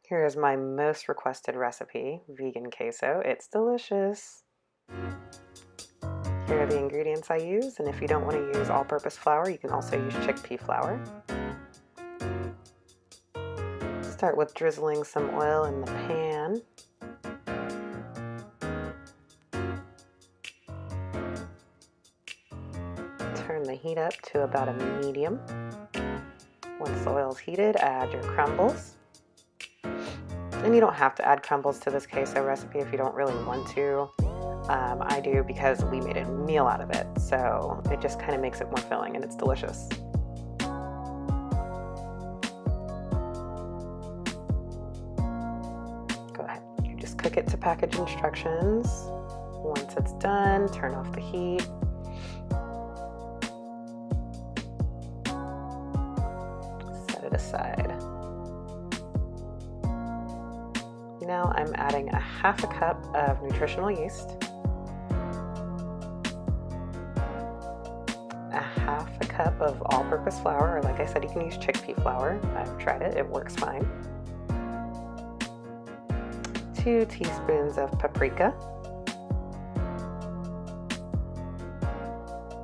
Here is my most requested recipe, vegan queso. It's delicious. Here are the ingredients I use, and if you don't want to use all-purpose flour, you can also use chickpea flour. Start with drizzling some oil in the pan. Turn the heat up to about a medium. Once the oil is heated, add your crumbles. And you don't have to add crumbles to this queso recipe if you don't really want to. I do because we made a meal out of it, so it just kind of makes it more filling and it's delicious. Go ahead, you just cook it to package instructions. Once it's done, turn off the heat. Set it aside. Now I'm adding a half a cup of nutritional yeast, a half a cup of all-purpose flour, or like I said, you can use chickpea flour. I've tried it, it works fine. 2 teaspoons of paprika,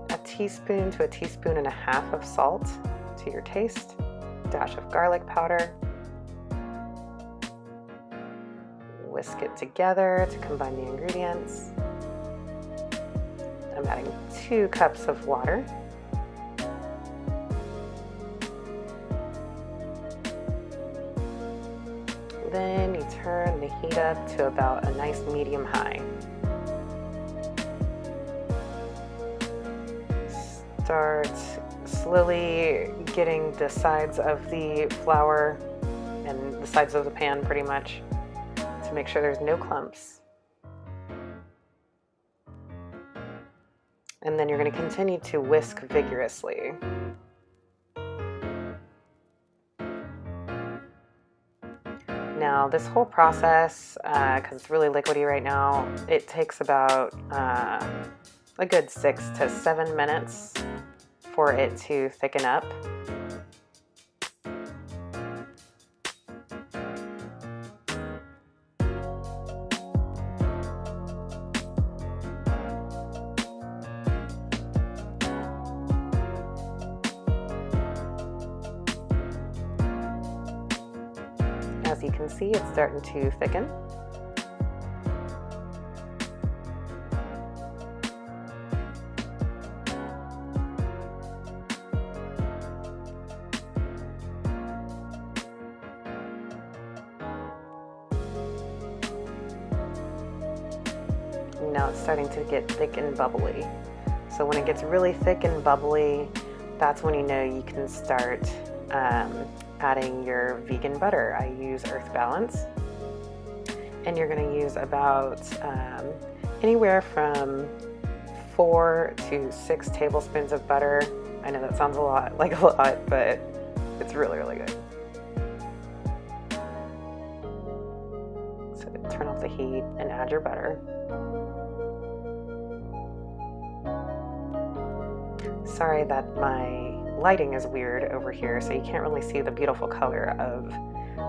a teaspoon to a teaspoon and a half of salt to your taste, dash of garlic powder. Whisk it together to combine the ingredients. I'm adding 2 cups of water. Then you turn the heat up to about a nice medium-high. Start slowly getting the sides of the flour and the sides of the pan pretty much, to make sure there's no clumps. And then you're going to continue to whisk vigorously. Now this whole process, because it's really liquidy right now, it takes about a good 6 to 7 minutes for it to thicken up. As you can see, it's starting to thicken. Now it's starting to get thick and bubbly. So when it gets really thick and bubbly, that's when you know you can start adding your vegan butter. I use Earth Balance, and you're going to use about anywhere from 4 to 6 tablespoons of butter. I know that sounds like a lot, but it's really, really good. So turn off the heat and add your butter. Sorry that my lighting is weird over here, so you can't really see the beautiful color of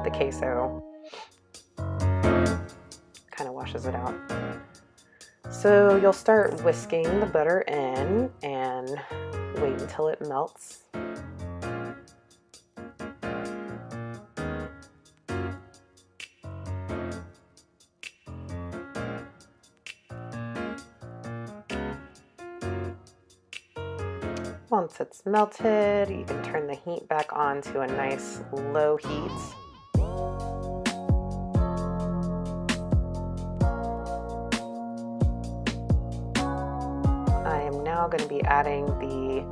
the queso. Kind of washes it out. So you'll start whisking the butter in and wait until it melts. Once it's melted, you can turn the heat back on to a nice low heat. I am now going to be adding the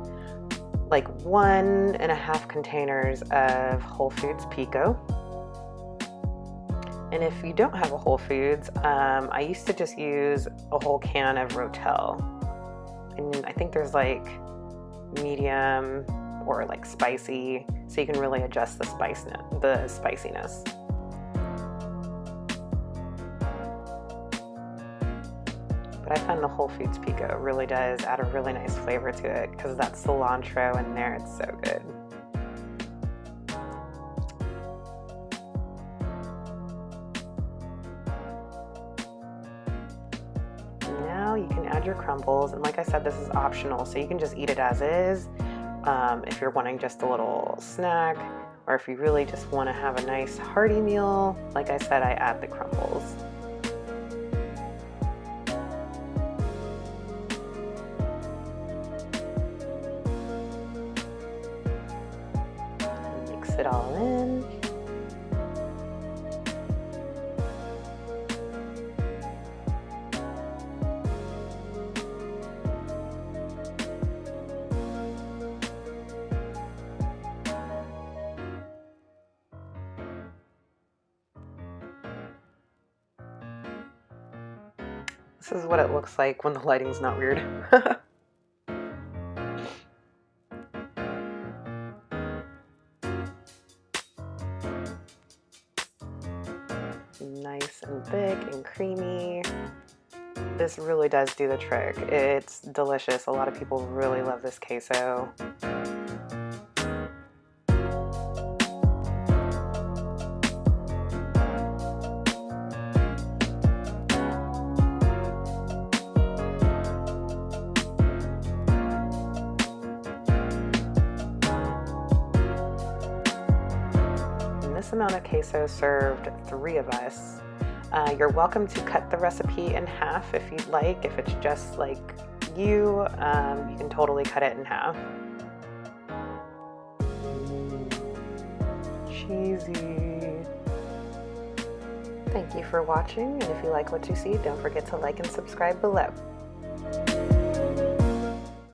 1.5 containers of Whole Foods Pico. And if you don't have a Whole Foods, I used to just use a whole can of Rotel. And I think there's medium or spicy, so you can really adjust the spiciness. But I find the Whole Foods Pico really does add a really nice flavor to it because that cilantro in there, it's so good. now you can add your crumbles, and like I said, this is optional, so you can just eat it as is if you're wanting just a little snack, or if you really just want to have a nice hearty meal. Like I said, I add the crumbles. Mix it all in. This is what it looks like when the lighting's not weird. Nice and thick and creamy. This really does do the trick. It's delicious. A lot of people really love this queso. This amount of queso served 3 of us. You're welcome to cut the recipe in half if you'd like. If it's just like you can totally cut it in half. Cheesy. Thank you for watching, and if you like what you see, don't forget to like and subscribe below.